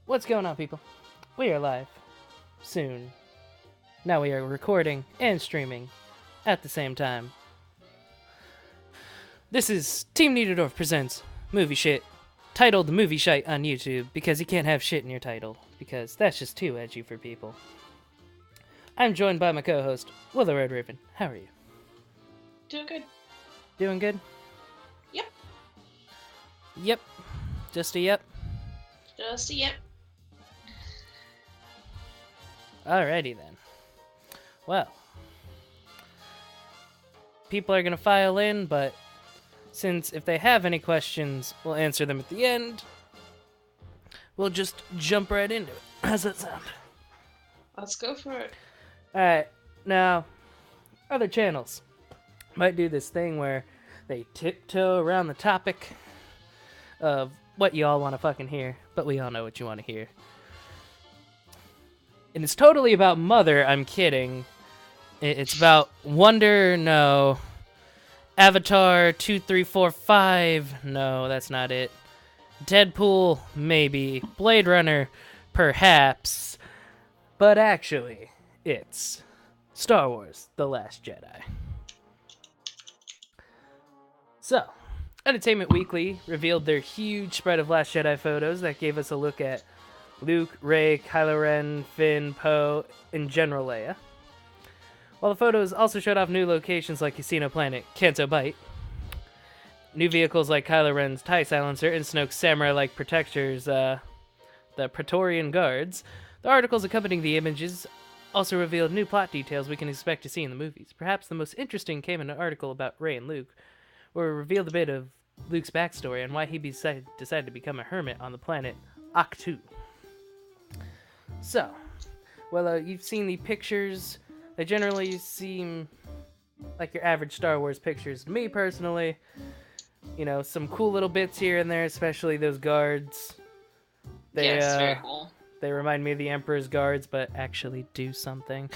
What's going on, people? We are live. Soon. Now we are recording and streaming at the same time. This is Team Niederdorf presents Movie Shit, titled Movie Shite on YouTube, because you can't have shit in your title, because that's just too edgy for people. I'm joined by my co-host, Will the Red Raven. How are you? Doing good. Doing good? Yep. Yep. Just a yep? Just a yep. Alrighty then. Well, people are gonna file in, but since if they have any questions, we'll answer them at the end. We'll just jump right into it. How's that sound? Let's go for it. Alright, now, other channels might do this thing where they tiptoe around the topic of what you all want to fucking hear, but we all know what you want to hear. And it's totally about Mother, I'm kidding. It's about Wonder, no. Avatar 2345, no, that's not it. Deadpool, maybe. Blade Runner, perhaps. But actually, it's Star Wars: The Last Jedi. So, Entertainment Weekly revealed their huge spread of Last Jedi photos that gave us a look at Luke, Rey, Kylo Ren, Finn, Poe, and General Leia. While the photos also showed off new locations like Casino Planet, Canto Bight, new vehicles like Kylo Ren's TIE Silencer, and Snoke's samurai-like protectors, the Praetorian Guards, the articles accompanying the images also revealed new plot details we can expect to see in the movies. Perhaps the most interesting came in an article about Rey and Luke, where it revealed a bit of Luke's backstory and why he decided to become a hermit on the planet Ahch-To. So, well, you've seen the pictures. They generally seem like your average Star Wars pictures to me, personally. You know, some cool little bits here and there, especially those guards. Yes, very cool. They remind me of the Emperor's guards, but actually do something.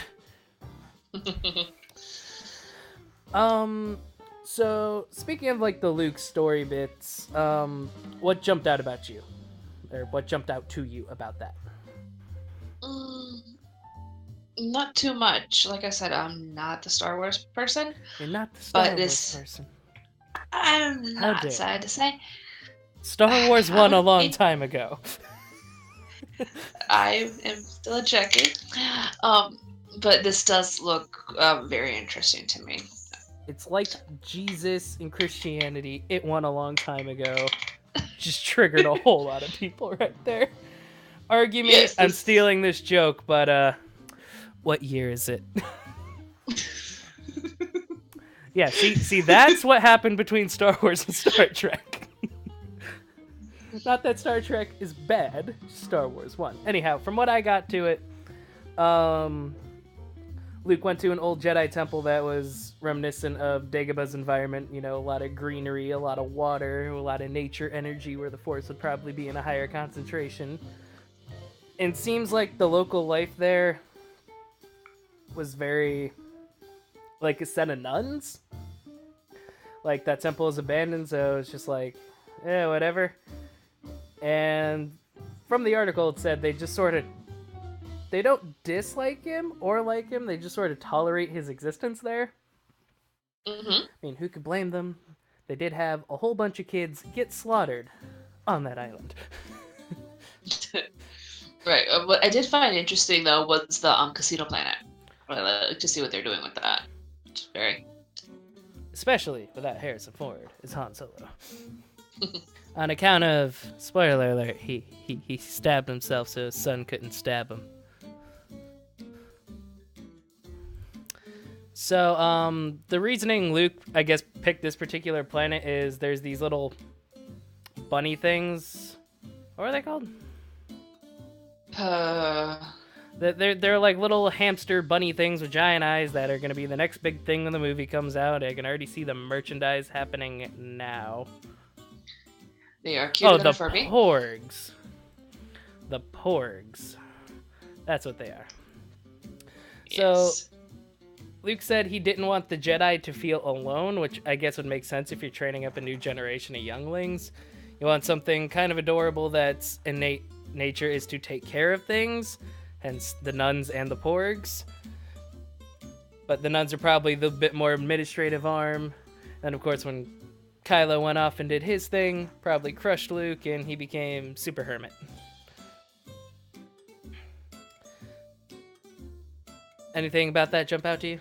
So, speaking of, like, the Luke story bits, what jumped out about you? Or what jumped out to you about that? Not too much. Like I said, I'm not the Star Wars person. You're not the Star Wars person. I'm not sad to say. Star Wars won a long time ago. I am still checking. But this does look very interesting to me. It's like Jesus and Christianity. It won a long time ago. Just triggered a whole lot of people right there. Argue me, yes, I'm stealing this joke, but what year is it? Yeah, see, that's what happened between Star Wars and Star Trek. Not that Star Trek is bad, Star Wars won. Anyhow, from what I got to it, Luke went to an old Jedi temple that was reminiscent of Dagobah's environment. You know, a lot of greenery, a lot of water, a lot of nature energy where the Force would probably be in a higher concentration. And it seems like the local life there was very like a set of nuns. Like, that temple is abandoned, so it's just like, whatever. And from the article, it said they just sort of, they don't dislike him or like him, they just sort of tolerate his existence there. Mm-hmm. I mean, who could blame them? They did have a whole bunch of kids get slaughtered on that island. Right. What I did find interesting, though, was the Casino Planet. I like to see what they're doing with that. It's very... Especially without Harrison Ford as Han Solo. On account of, spoiler alert, he stabbed himself so his son couldn't stab him. So, the reasoning Luke, I guess, picked this particular planet is there's these little bunny things. What are they called? They're like little hamster bunny things with giant eyes that are going to be the next big thing when the movie comes out. I can already see the merchandise happening now. They are cuter than a the Furby. Porgs. The Porgs. That's what they are. Yes. So, Luke said he didn't want the Jedi to feel alone, which I guess would make sense if you're training up a new generation of younglings. You want something kind of adorable that's innate nature is to take care of things, hence the nuns and the porgs. But the nuns are probably the bit more administrative arm. And of course, when Kylo went off and did his thing, probably crushed Luke, and he became super hermit. Anything about that jump out to you?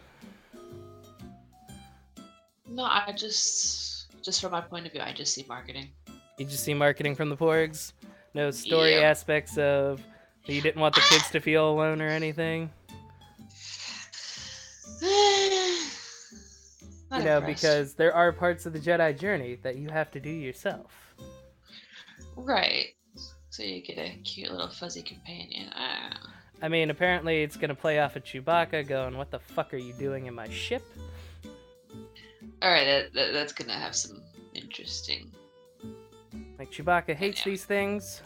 No, I just from my point of view, I just see marketing. You just see marketing from the porgs? No story aspects of you didn't want the kids to feel alone or anything? Not you know, impressed. because there are parts of the Jedi journey that you have to do yourself. Right. So you get a cute little fuzzy companion. I mean, apparently it's going to play off of Chewbacca going, what the fuck are you doing in my ship? Alright, that's going to have some interesting... Like, Chewbacca hates these things,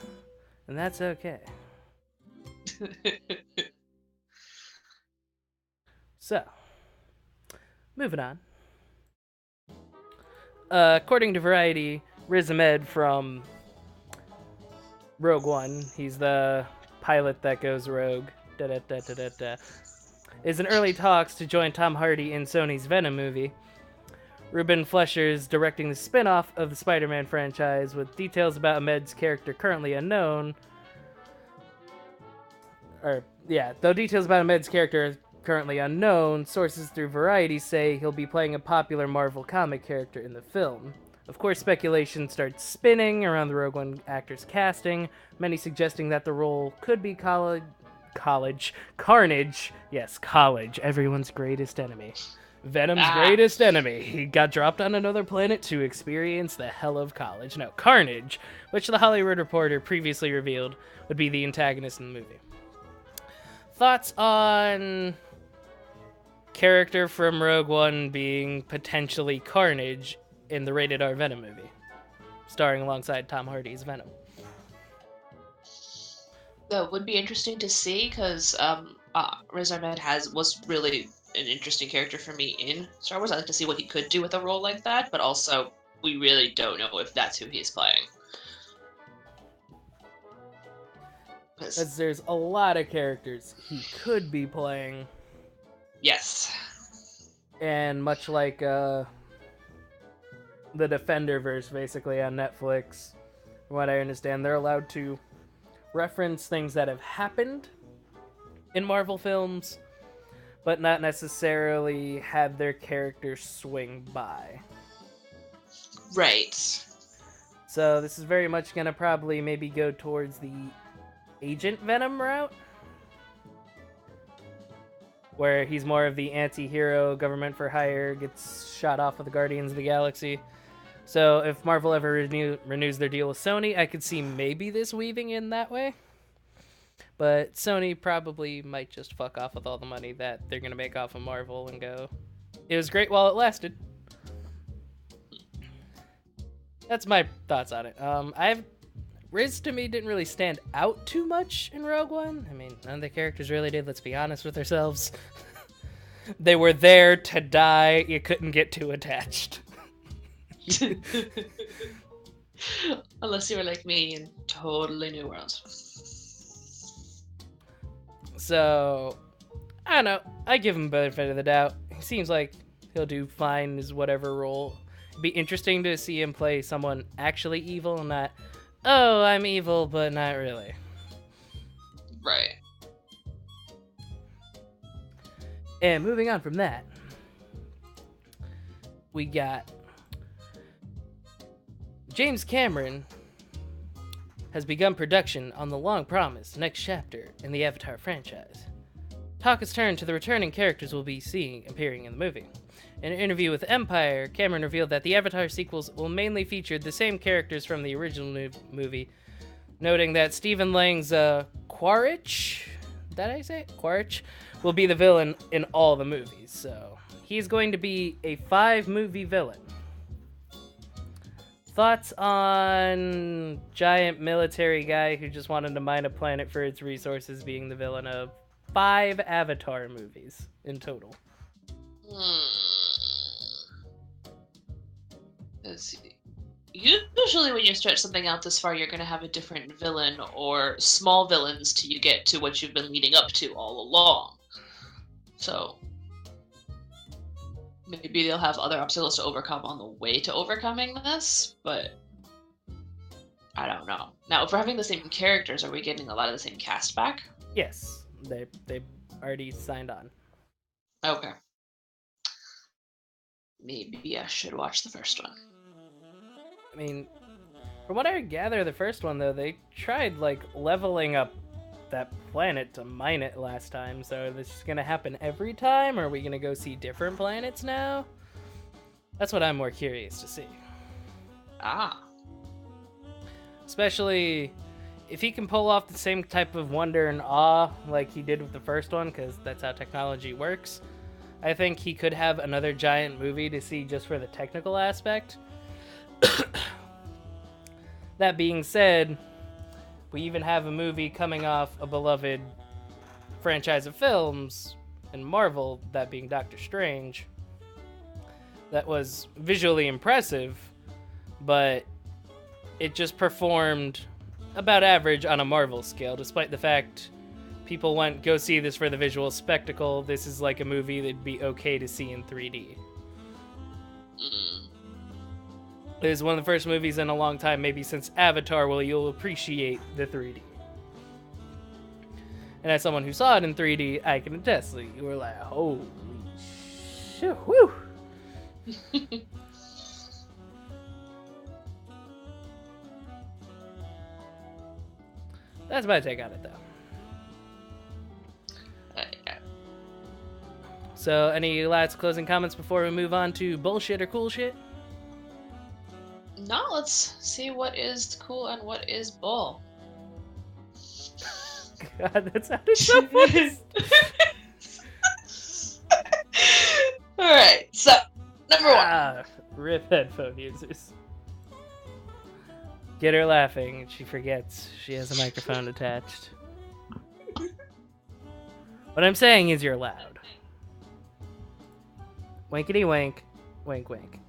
and that's okay. So, moving on. According to Variety, Riz Ahmed from Rogue One, he's the pilot that goes rogue, is in early talks to join Tom Hardy in Sony's Venom movie. Ruben Fleischer's directing the spin-off of the Spider-Man franchise, with details about Ahmed's character currently unknown. Though details about Ahmed's character are currently unknown, sources through Variety say he'll be playing a popular Marvel comic character in the film. Of course, speculation starts spinning around the Rogue One actor's casting, many suggesting that the role could be Carnage. Yes, College, everyone's greatest enemy. Venom's greatest enemy. He got dropped on another planet to experience the hell of college. No, Carnage, which the Hollywood Reporter previously revealed would be the antagonist in the movie. Thoughts on character from Rogue One being potentially Carnage in the rated R Venom movie, starring alongside Tom Hardy's Venom? That would be interesting to see, because Riz Ahmed was really an interesting character for me in Star Wars. I'd like to see what he could do with a role like that, but also we really don't know if that's who he's playing. Because there's a lot of characters he could be playing. Yes. And much like the Defenderverse, basically, on Netflix, from what I understand, they're allowed to reference things that have happened in Marvel films, but not necessarily have their characters swing by. Right. So this is very much going to probably maybe go towards the Agent Venom route, where he's more of the anti-hero, government for hire, gets shot off of the Guardians of the Galaxy. So if Marvel ever renews their deal with Sony, I could see maybe this weaving in that way. But Sony probably might just fuck off with all the money that they're going to make off of Marvel and go, it was great while it lasted. That's my thoughts on it. Riz to me didn't really stand out too much in Rogue One. I mean, none of the characters really did, let's be honest with ourselves. They were there to die, you couldn't get too attached. Unless you were like me and totally new world. So, I don't know. I give him benefit of the doubt. He seems like he'll do fine in his whatever role. It'd be interesting to see him play someone actually evil, not, oh, I'm evil, but not really. Right. And moving on from that, we got James Cameron has begun production on the long-promised next chapter in the Avatar franchise. Talk has turned to the returning characters we'll be seeing appearing in the movie. In an interview with Empire, Cameron revealed that the Avatar sequels will mainly feature the same characters from the original movie, noting that Stephen Lang's Quaritch, did I say it? Quaritch, will be the villain in all the movies. So he's going to be a 5-movie villain. Thoughts on giant military guy who just wanted to mine a planet for its resources being the villain of 5 Avatar movies in total? Let's see. usually when you stretch something out this far, you're going to have a different villain or small villains till you get to what you've been leading up to all along. So maybe they'll have other obstacles to overcome on the way to overcoming this, but I don't know. Now, if we're having the same characters, are we getting a lot of the same cast back? Yes, they already signed on. Okay. Maybe I should watch the first one. I mean, from what I gather, the first one, though, they tried, like, leveling up that planet to mine it last time, so is this gonna happen every time, or are we gonna go see different planets now? That's what I'm more curious to see. Ah. Especially if he can pull off the same type of wonder and awe like he did with the first one, because that's how technology works. I think he could have another giant movie to see just for the technical aspect. That being said, we even have a movie coming off a beloved franchise of films in Marvel, that being Doctor Strange, that was visually impressive, but it just performed about average on a Marvel scale, despite the fact people went, go see this for the visual spectacle. This is like a movie that'd be okay to see in 3D. It is one of the first movies in a long time, maybe since Avatar, where you'll appreciate the 3D. And as someone who saw it in 3D, I can attest that you were like, holy shit, whew! That's my take on it, though. Yeah. So, any last closing comments before we move on to bullshit or cool shit? No, let's see what is cool and what is bull. God, that sounded so funny. Alright, so, number one. Rip headphone users. Get her laughing, and she forgets she has a microphone attached. What I'm saying is you're loud. Winkety wink, wink wink.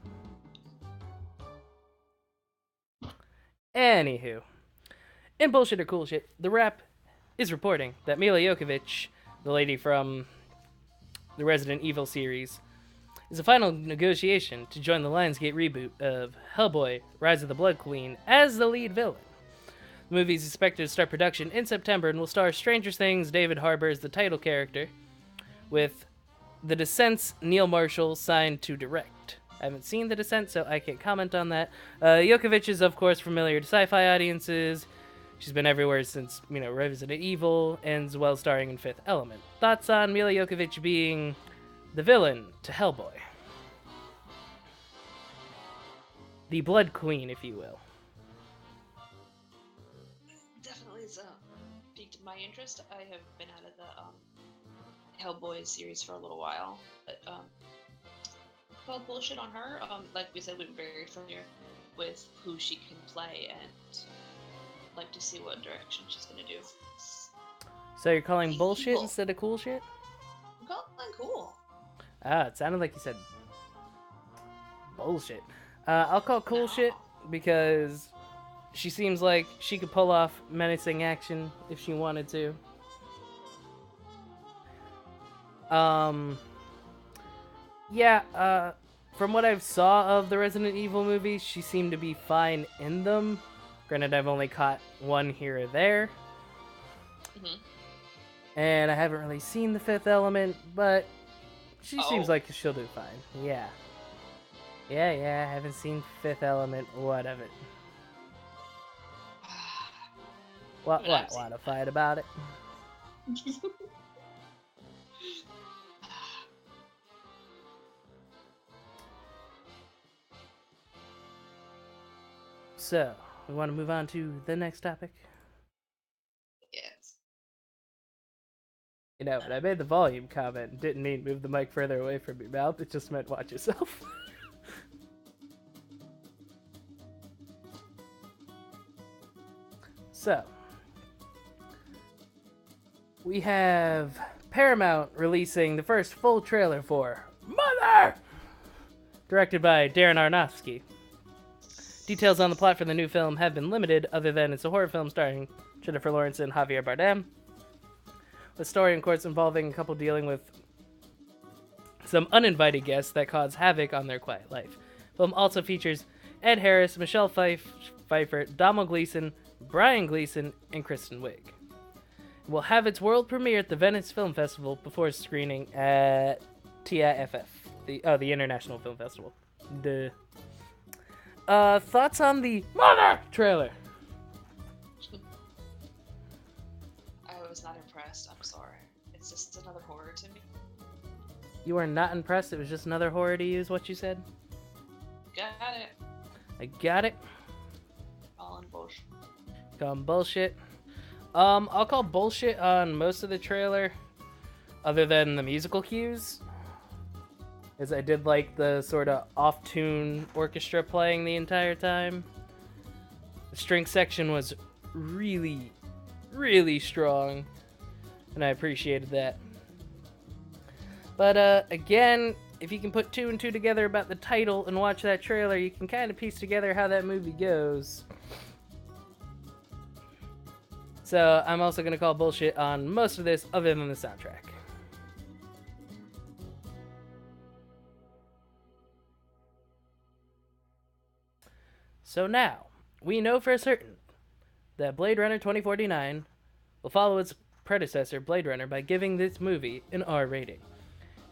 Anywho, in bullshit or cool shit, the Wrap is reporting that Milla Jovovich, the lady from the Resident Evil series, is a final negotiation to join the Lionsgate reboot of Hellboy: Rise of the Blood Queen as the lead villain. The movie is expected to start production in September and will star Stranger Things' David Harbour as the title character, with The Descent's Neil Marshall signed to direct. I haven't seen The Descent, so I can't comment on that. Jovovich is, of course, familiar to sci-fi audiences. She's been everywhere since, Resident Evil, and as well starring in Fifth Element. Thoughts on Milla Jovovich being the villain to Hellboy? The Blood Queen, if you will. Definitely has piqued my interest. I have been out of the Hellboy series for a little while, but called bullshit on her. Like we said, we were very familiar with who she can play, and like to see what direction she's gonna do. So you're calling bullshit instead of cool shit? I'm calling cool. It sounded like you said bullshit. I'll call cool shit because she seems like she could pull off menacing action if she wanted to. From what I've saw of the Resident Evil movies, she seemed to be fine in them. Granted, I've only caught one here or there. Mm-hmm. And I haven't really seen The Fifth Element, but she seems like she'll do fine. Yeah. I haven't seen Fifth Element. What of it? What to fight about it? So, we want to move on to the next topic? Yes. When I made the volume comment, didn't mean move the mic further away from your mouth. It just meant watch yourself. So, we have Paramount releasing the first full trailer for Mother! Directed by Darren Aronofsky. Details on the plot for the new film have been limited, other than it's a horror film starring Jennifer Lawrence and Javier Bardem. The story, in course, involving a couple dealing with some uninvited guests that cause havoc on their quiet life. The film also features Ed Harris, Michelle Pfeiffer, Donald Gleason, Brian Gleason, and Kristen Wiig. It will have its world premiere at the Venice Film Festival before screening at TIFF, the International Film Festival. Duh. Thoughts on the Mother trailer? I was not impressed. I'm sorry. It's just another horror to me. You are not impressed? It was just another horror to use what you said? Got it. I got it. Calling bullshit. Calling bullshit. I'll call bullshit on most of the trailer, other than the musical cues. As I did like the sort of off-tune orchestra playing the entire time. The string section was really, really strong, and I appreciated that. But again, if you can put 2 and 2 together about the title and watch that trailer, you can kind of piece together how that movie goes. So I'm also going to call bullshit on most of this, other than the soundtrack. So now, we know for certain that Blade Runner 2049 will follow its predecessor, Blade Runner, by giving this movie an R rating.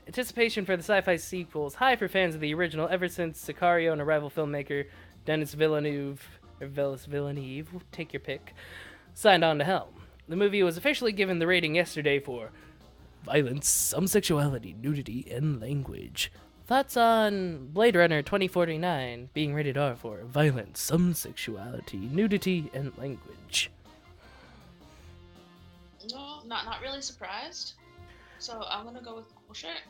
Anticipation for the sci-fi sequel is high for fans of the original ever since Sicario and arrival filmmaker Denis Villeneuve, take your pick, signed on to helm. The movie was officially given the rating yesterday for violence, some sexuality, nudity, and language. Thoughts on Blade Runner 2049 being rated R for violence, some sexuality, nudity, and language? No, not really surprised. So I'm gonna go with cool shit.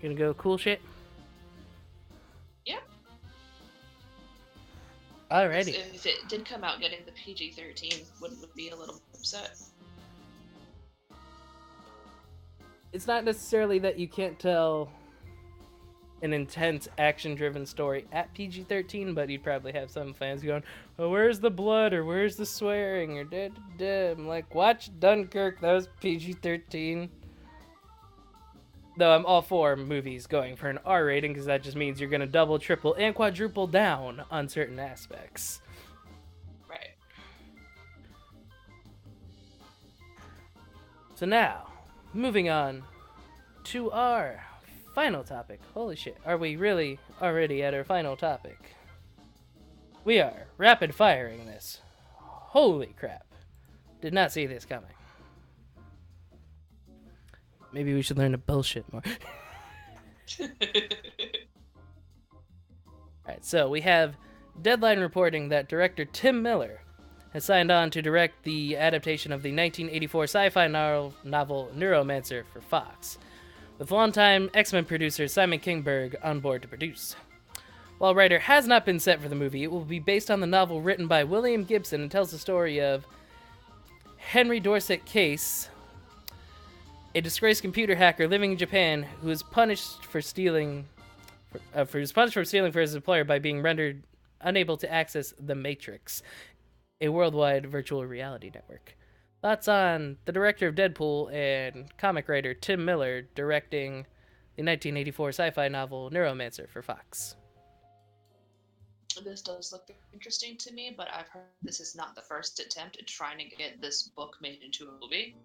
Gonna go cool shit? Yep. Alrighty. If it did come out getting the PG-13, would be a little upset. It's not necessarily that you can't tell an intense, action-driven story at PG-13, but you'd probably have some fans going, "Oh, where's the blood?" or "Where's the swearing?" or "da da da." I'm like, watch Dunkirk, that was PG-13. Though I'm all for movies going for an R rating, because that just means you're going to double, triple, and quadruple down on certain aspects. Right. So now, moving on to our final topic. Holy shit, are we really already at our final topic? We are rapid firing this. Holy crap. Did not see this coming. Maybe we should learn to bullshit more. Alright, so we have Deadline reporting that director Tim Miller has signed on to direct the adaptation of the 1984 sci-fi novel Neuromancer for Fox, with longtime X-Men producer Simon Kinberg on board to produce. While writer has not been set for the movie, it will be based on the novel written by William Gibson and tells the story of Henry Dorset Case, a disgraced computer hacker living in Japan who is punished for stealing for his employer by being rendered unable to access the Matrix, a worldwide virtual reality network. Thoughts on the director of Deadpool and comic writer Tim Miller directing the 1984 sci-fi novel Neuromancer for Fox? This does look interesting to me, but I've heard this is not the first attempt at trying to get this book made into a movie.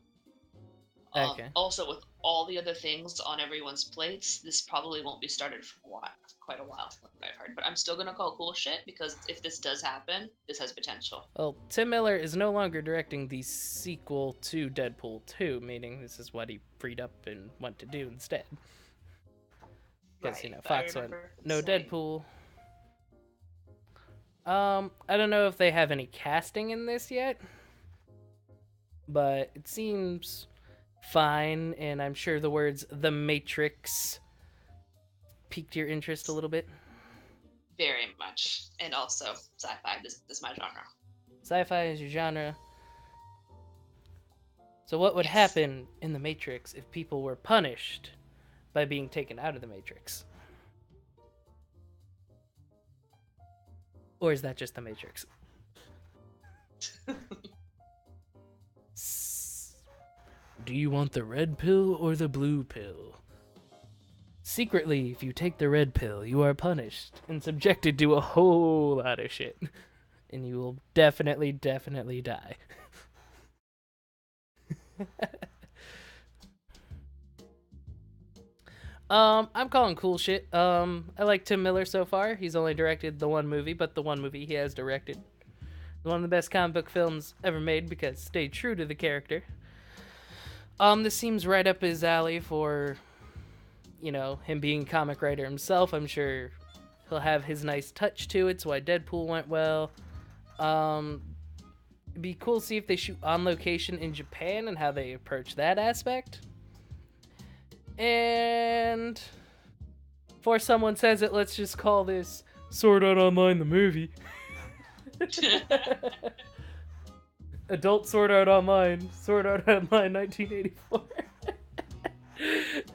Okay. Also, with all the other things on everyone's plates, this probably won't be started for quite a while, from what I've heard. But I'm still gonna call cool shit, because if this does happen, this has potential. Well, Tim Miller is no longer directing the sequel to Deadpool 2, meaning this is what he freed up and went to do instead. Because, Right, Fox went, no Deadpool. I don't know if they have any casting in this yet, but it seems fine, and I'm sure the words The Matrix piqued your interest a little bit. Very much. And also, sci-fi. This is my genre. Sci-fi is your genre. So what would happen in The Matrix if people were punished by being taken out of The Matrix? Or is that just the Matrix? Do you want the red pill or the blue pill? Secretly, if you take the red pill, you are punished and subjected to a whole lot of shit. And you will definitely die. I'm calling cool shit. I like Tim Miller so far. He's only directed the one movie, but the one movie he has directed. One of the best comic book films ever made because it stayed true to the character. This seems right up his alley for, him being a comic writer himself. I'm sure he'll have his nice touch to it. It's why Deadpool went well. It'd be cool to see if they shoot on location in Japan and how they approach that aspect. And before someone says it, let's just call this Sword Art Online the movie. Adult Sword Art Online. Sword Art Online 1984.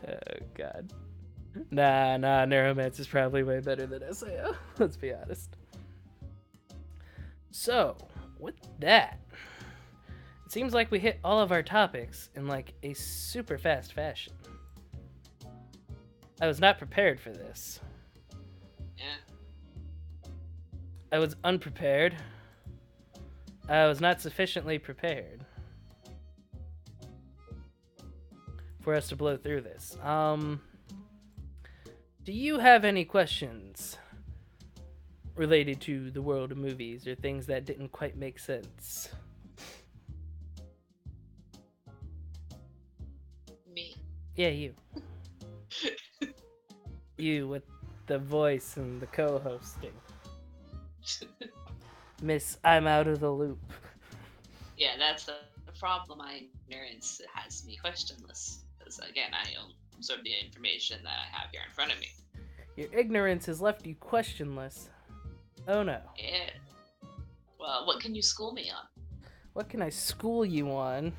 Oh, God. Nah, Neuromancer is probably way better than SAO. Let's be honest. So, with that, it seems like we hit all of our topics in like a super fast fashion. I was not prepared for this. Yeah. I was unprepared. I was not sufficiently prepared for us to blow through this. Do you have any questions related to the world of movies or things that didn't quite make sense? Me. Yeah, you. You with the voice and the co-hosting. Miss, I'm out of the loop. Yeah, that's the problem. My ignorance has me questionless. Because, again, I absorb the information that I have here in front of me. Your ignorance has left you questionless. Oh no. Yeah. Well, what can you school me on? What can I school you on?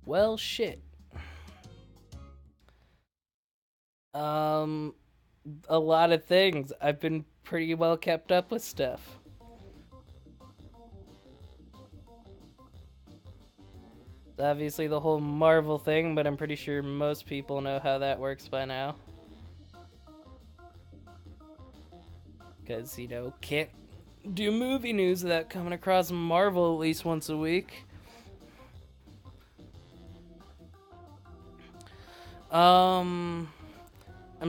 Well, shit. A lot of things. I've been pretty well kept up with stuff. Obviously the whole Marvel thing, but I'm pretty sure most people know how that works by now. Because, can't do movie news without coming across Marvel at least once a week. I'm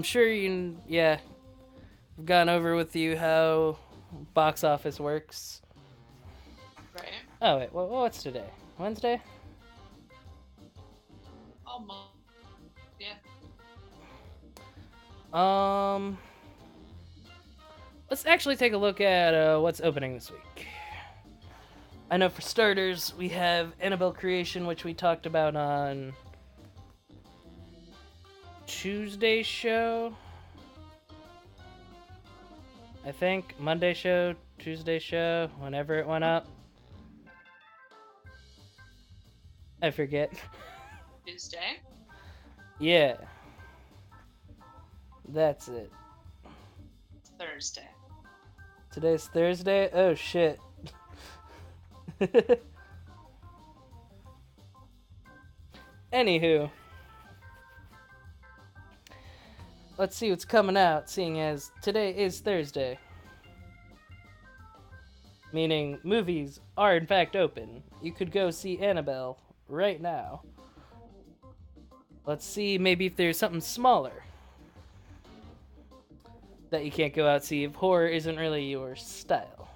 sure I've gone over with you how box office works. Right. Oh, wait, what's today? Wednesday? Almost. Yeah. Let's actually take a look at what's opening this week. I know for starters, we have Annabelle Creation, which we talked about on Tuesday's show. I think Monday show, Tuesday show, whenever it went up. I forget. Tuesday? Yeah. That's it. Thursday. Today's Thursday? Oh shit. Anywho. Let's see what's coming out, seeing as today is Thursday. Meaning, movies are in fact open. You could go see Annabelle right now. Let's see maybe if there's something smaller that you can't go out see if horror isn't really your style.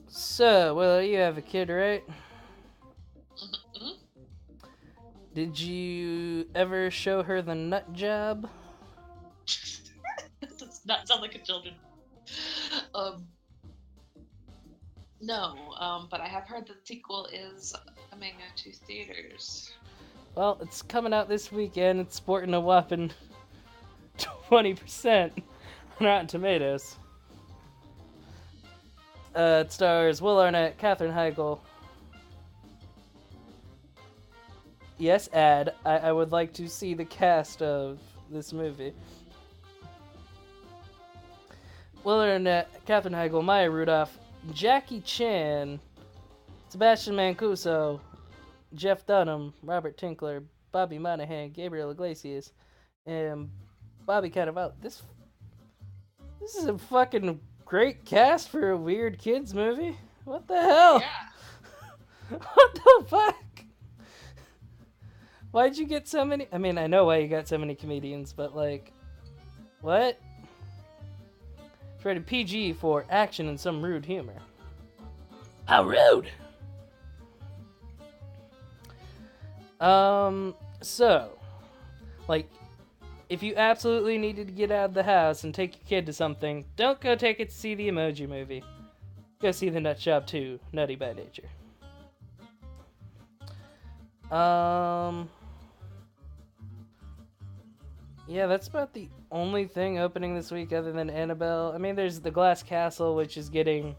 So, well, you have a kid, right? Mm-hmm. Did you ever show her the nut job? That does not sound like a children. No, but I have heard the sequel is coming to theaters. Well, it's coming out this weekend. It's sporting a whopping 20% on Rotten Tomatoes. It stars Will Arnett, Katherine Heigl, Yes, ad. I would like to see the cast of this movie. Willard Arnett, Katherine Heigl, Maya Rudolph, Jackie Chan, Sebastian Mancuso, Jeff Dunham, Robert Tinkler, Bobby Monahan, Gabriel Iglesias, and Bobby Cannavale. This is a fucking great cast for a weird kids movie. What the hell? Yeah. What the fuck? Why'd you get so many? I mean, I know why you got so many comedians, but like, what? It's rated PG for action and some rude humor. How rude! So, like, if you absolutely needed to get out of the house and take your kid to something, don't go take it to see the Emoji Movie. Go see The Nut Shop 2, Nutty by Nature. Yeah, that's about the only thing opening this week other than Annabelle. I mean, there's The Glass Castle, which is getting,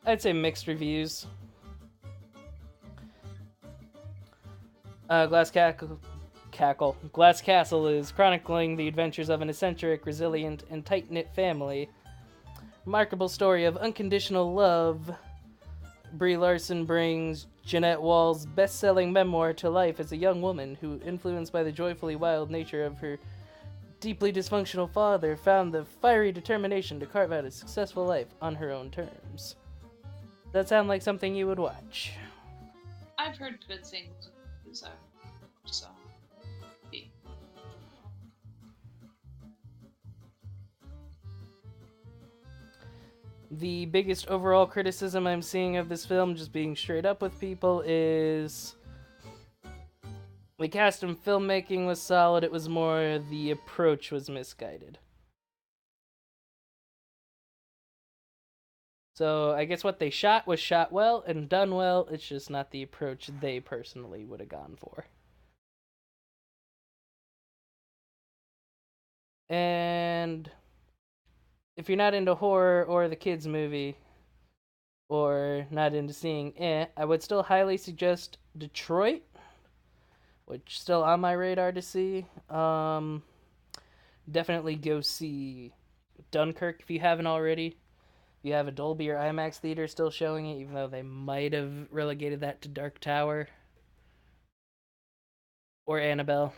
I'd say, mixed reviews. Glass Castle is chronicling the adventures of an eccentric, resilient, and tight-knit family. Remarkable story of unconditional love. Brie Larson brings Jeanette Wall's best-selling memoir to life as a young woman who, influenced by the joyfully wild nature of her deeply dysfunctional father, found the fiery determination to carve out a successful life on her own terms. Does that sound like something you would watch? I've heard good things. So. The biggest overall criticism I'm seeing of this film, just being straight up with people, is the cast and filmmaking was solid. It was more the approach was misguided. So I guess what they shot was shot well and done well. It's just not the approach they personally would have gone for. And if you're not into horror or the kids movie, or not into seeing I would still highly suggest Detroit, which is still on my radar to see. Definitely go see Dunkirk if you haven't already. You have a Dolby or IMAX theater still showing it, even though they might have relegated that to Dark Tower or Annabelle.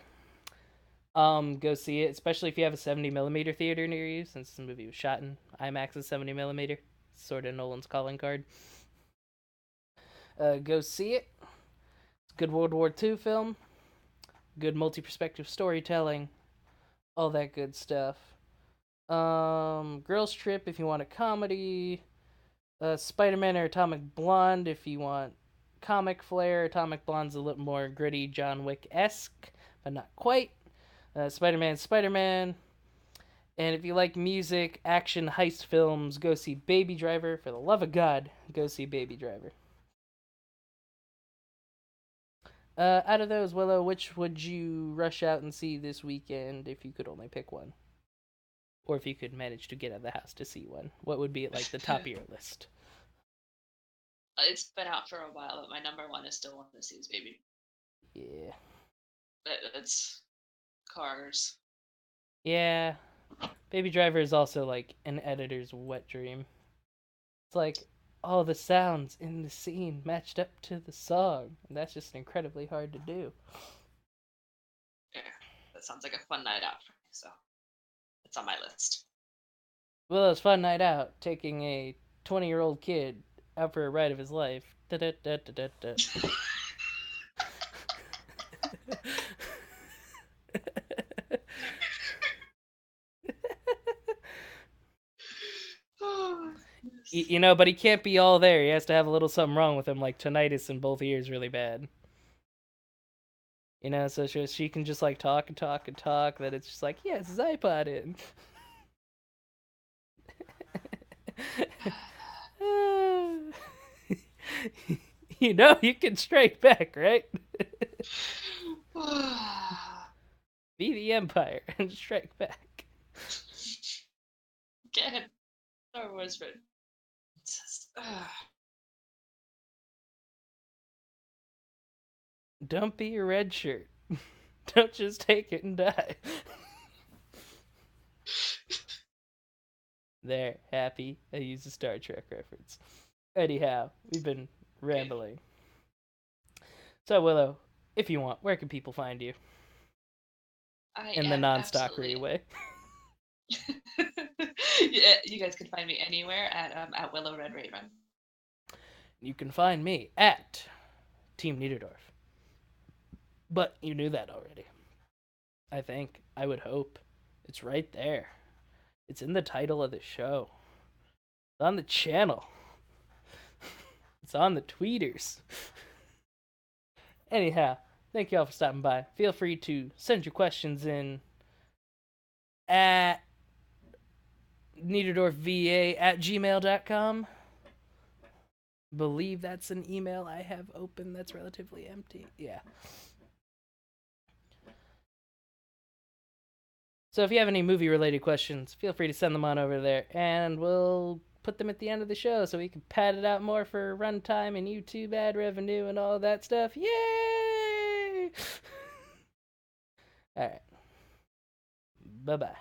Go see it, especially if you have a 70mm theater near you, since the movie was shot in IMAX and 70mm. Sort of Nolan's calling card. Go see it. It's a good World War II film. Good multi-perspective storytelling. All that good stuff. Girls Trip if you want a comedy. Spider-Man or Atomic Blonde if you want comic flair. Atomic Blonde's a little more gritty, John Wick-esque, but not quite. Spider-Man. And if you like music, action, heist films, go see Baby Driver. For the love of God, go see Baby Driver. Out of those, Willow, which would you rush out and see this weekend if you could only pick one? Or if you could manage to get out of the house to see one? What would be at, like, the top of your list? It's been out for a while, but my number one is still one to see is Baby. Yeah. It's Cars. Yeah. Baby Driver is also, like, an editor's wet dream. It's like, all the sounds in the scene matched up to the song. And that's just incredibly hard to do. Yeah, that sounds like a fun night out for me, so it's on my list. Well, it was a fun night out, taking a 20-year-old kid out for a ride of his life. Da-da-da-da-da-da. You know, but he can't be all there. He has to have a little something wrong with him, like tinnitus in both ears really bad. You know, so she can just, like, talk and talk and talk, that it's just like, yeah, it's his iPod in. You know you can strike back, right? Be the Empire and strike back. Get Star Wars, but Don't be a red shirt. Don't just take it and die. There, happy. I used a Star Trek reference. Anyhow, we've been rambling. So, Willow, if you want, where can people find you? In the non-stalkery way. Yeah, you guys can find me anywhere at Willow Red Raven. You can find me at Team Niederdorf. But you knew that already. I think. I would hope. It's right there. It's in the title of the show. It's on the channel. It's on the tweeters. Anyhow, thank you all for stopping by. Feel free to send your questions in at niederdorfva@gmail.com. Believe that's an email I have open that's relatively empty. Yeah. So if you have any movie-related questions, feel free to send them on over there, and we'll put them at the end of the show so we can pad it out more for runtime and YouTube ad revenue and all that stuff. Yay! All right. Bye-bye.